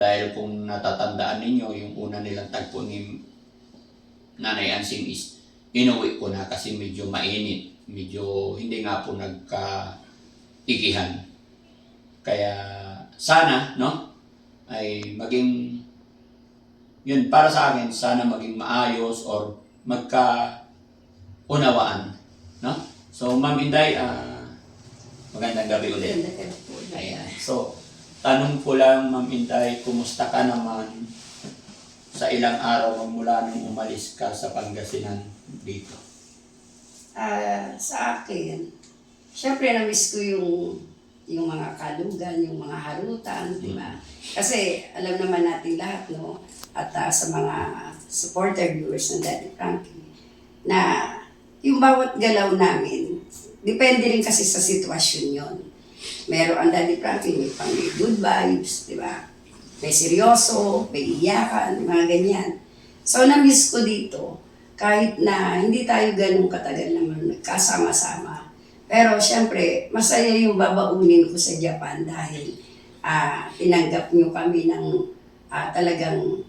Dahil kung natatandaan ninyo, yung una nilang tagpo ni Nanay Ansing is inuwi ko na kasi medyo mainit. Medyo hindi nga po nagka-igihan. Kaya sana, no, ay maging, yun para sa akin, sana maging maayos or magka-unawaan. No? So, Ma'am Inday, magandang gabi ulit. Magandang gabi po. Ayan. So, tanong ko lang, Ma'am Inday, kumusta ka naman sa ilang araw mula nung umalis ka sa Pangasinan dito? Sa akin, syempre na-miss ko yung mga kalugan, yung mga harutan, di ba? Kasi alam naman natin lahat, no? At sa mga supporter viewers ng Daddy Frankie, na yung bawat galaw namin, depende rin kasi sa sitwasyon yon. Meron ang Daddy Frankie, may pang good vibes, di ba? May seryoso, may iyakan, mga ganyan. So, na-miss ko dito, kahit na hindi tayo ganun katagal naman nagkasama-sama. Pero, syempre, masaya yung babaunin ko sa Japan dahil tinanggap nyo kami ng talagang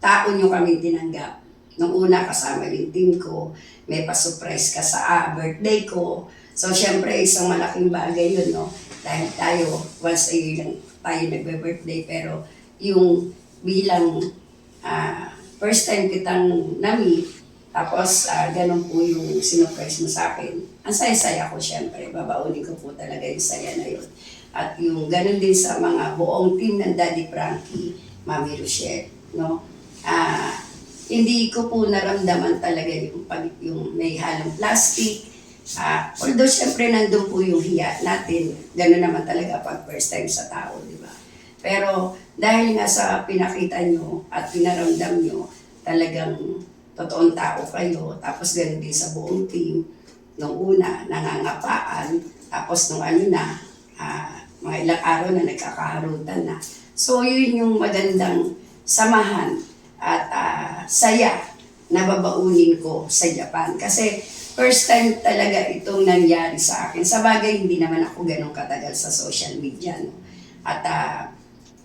tao nyo kami tinanggap. Nung una, kasama yung team ko, may pa-surprise ka sa birthday ko. So, syempre, isang malaking bagay yun, no? Dahil tayo, once a year lang tayo nagbe-birthday, pero yung bilang first time kitang na-meet, tapos ganun po yung sinurprise mo sa akin. Ang saya-saya ko syempre, babaunin ko po talaga yung saya na yun. At yung ganun din sa mga buong team ng Daddy Frankie, Mami Rochelle, no? Hindi ko po naramdaman talaga yung may halong plastic. Although syempre nandun po yung hiya natin, ganun naman talaga pag first time sa tao, di ba? Pero dahil nga sa pinakita nyo at pinaramdam nyo, talagang totoong tao kayo, tapos ganun din sa buong team, nung una, nangangapaan, tapos nung mga ilang araw na nagkakaharutan na. So yun yung magandang samahan at saya na babaunin ko sa Japan. Kasi first time talaga itong nangyari sa akin. Sa bagay, hindi naman ako ganun katagal sa social media. No? At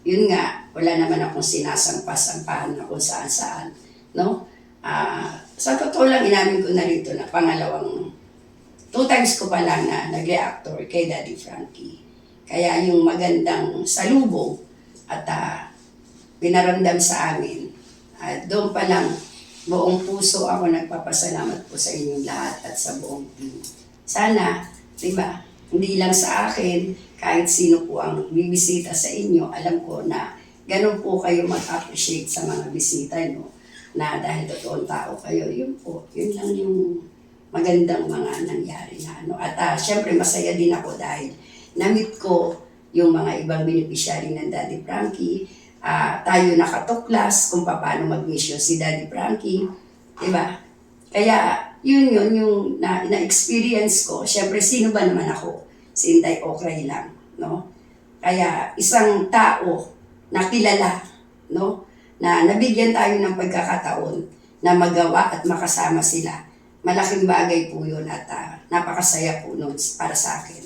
yun nga, wala naman akong sinasampas-sampahan na kung saan-saan. No? Sa totoo lang, inamin ko na rito na pangalawang 2 times ko pa lang na nag-reactor kay Daddy Frankie. Kaya yung magandang salubong at pinaramdam sa amin, doon pa lang, buong puso ako nagpapasalamat po sa inyong lahat at sa buong team. Sana, di ba, hindi lang sa akin, kahit sino po ang bibisita sa inyo, alam ko na ganun po kayo mag-appreciate sa mga bisita nyo, na dahil totoong tao kayo, yun po, yun lang yung magandang mga nangyari na. At syempre masaya din ako dahil na-meet ko yung mga ibang beneficiary ng Daddy Frankie. Tayo nakatuklas kung paano mag-mission si Daddy Frankie, di ba? Kaya yun yung na-experience ko. Syempre, sino ba naman ako? Si Inday Okay lang, no? Kaya isang tao na kilala, no? Na nabigyan tayo ng pagkakataon na magawa at makasama sila. Malaking bagay po yun at napakasaya po nun para sa akin.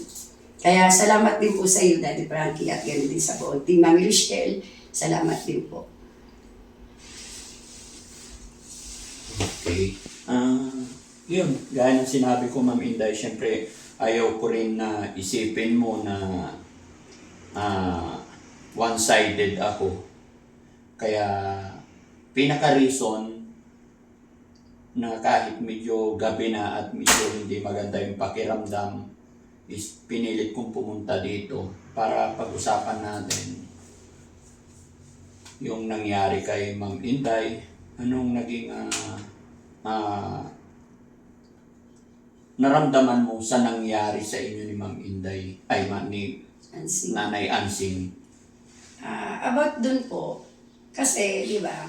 Kaya salamat din po sa iyo, Daddy Frankie, at ganoon din sa buong team. Mami Rochelle, salamat din po. Okay. Yun, gaya ng sinabi ko, Ma'am Inday, syempre ayaw ko rin na isipin mo na one-sided ako. Kaya pinaka-reason na kahit medyo gabi na at medyo hindi maganda yung pakiramdam is pinilit kong pumunta dito para pag-usapan natin yung nangyari kay Ma'am Inday. Anong naging naramdaman mo sa nangyari sa inyo ni Ma'am Inday, ni Nanay Ansing? About dun po, kasi, di ba,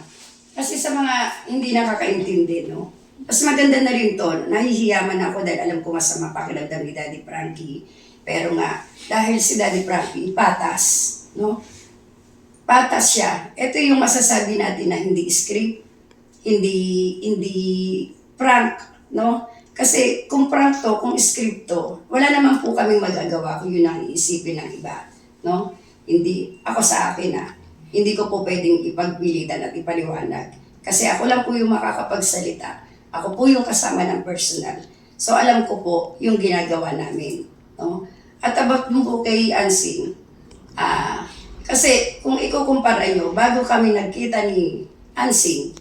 kasi sa mga hindi nakakaintindi, no? Mas maganda na rin to, nahihiyaman ako dahil alam ko masama pakiramdam ni Daddy Frankie. Pero nga, dahil si Daddy Frankie, patas, no? Patas siya. Ito yung masasabi natin na hindi script, hindi prank, no? Kasi kung prank to, kung script to, wala naman po kaming magagawa kung yun ang iisipin ng iba, no? Hindi, ako sa akin hindi ko po pwedeng ipagpilitan at ipaliwanag. Kasi ako lang po yung makakapagsalita. Ako po yung kasama ng personal. So alam ko po yung ginagawa namin. No? At about mo po kay Ansing, kasi kung ikukumpara nyo, bago kami nagkita ni Ansing,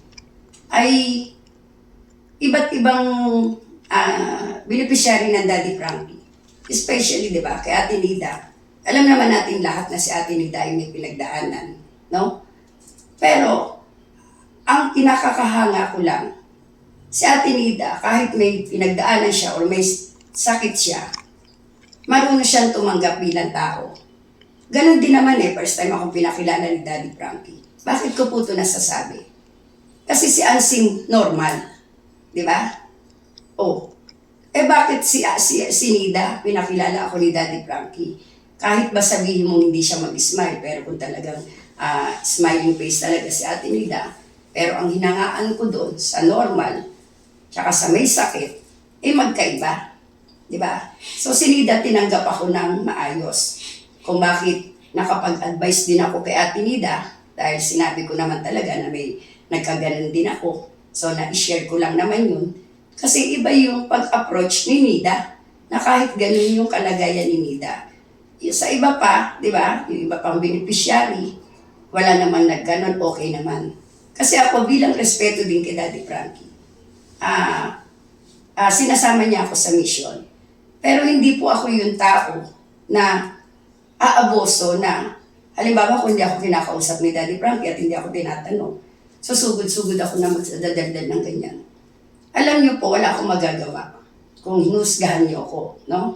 ay iba't ibang beneficiary ng Daddy Frankie. Especially, di ba, kay Ate Nida. Alam naman natin lahat na si Ate Nida ay may pinagdaanan. No? Pero, ang kinakakahanga ko lang, si Ate Nida, kahit may pinagdaanan siya or may sakit siya, marunong siyang tumanggap bilang tao. Ganon din naman first time akong pinakilala ni Daddy Frankie. Bakit ko po ito nasasabi? Kasi si Ansing normal. Di ba? Oh. Bakit si Nida, pinakilala ako ni Daddy Frankie? Kahit ba sabihin mo hindi siya mag-smile, pero kung talagang smiling face talaga si Ate Nida, pero ang hinangaan ko doon sa normal, tsaka sa may sakit, magkaiba. Di ba? So si Nida tinanggap ako ng maayos. Kung bakit nakapag-advise din ako kay Ate Nida, dahil sinabi ko naman talaga na may nagkaganon din ako. So na-share ko lang naman yun. Kasi iba yung pag-approach ni Nida, na kahit ganun yung kalagayan ni Nida. Yung sa iba pa, di ba, yung iba pang beneficiary, wala naman nagganon, okay naman. Kasi ako bilang respeto din kay Daddy Frankie, sinasama niya ako sa mission. Pero hindi po ako yung tao na aaboso na, halimbawa kung hindi ako kinakausap ni Daddy Frankie at hindi ako tinatanong, susugod-sugod ako na magdadaldal ng ganyan. Alam niyo po, wala akong magagawa kung hinusgahan niyo ako, no?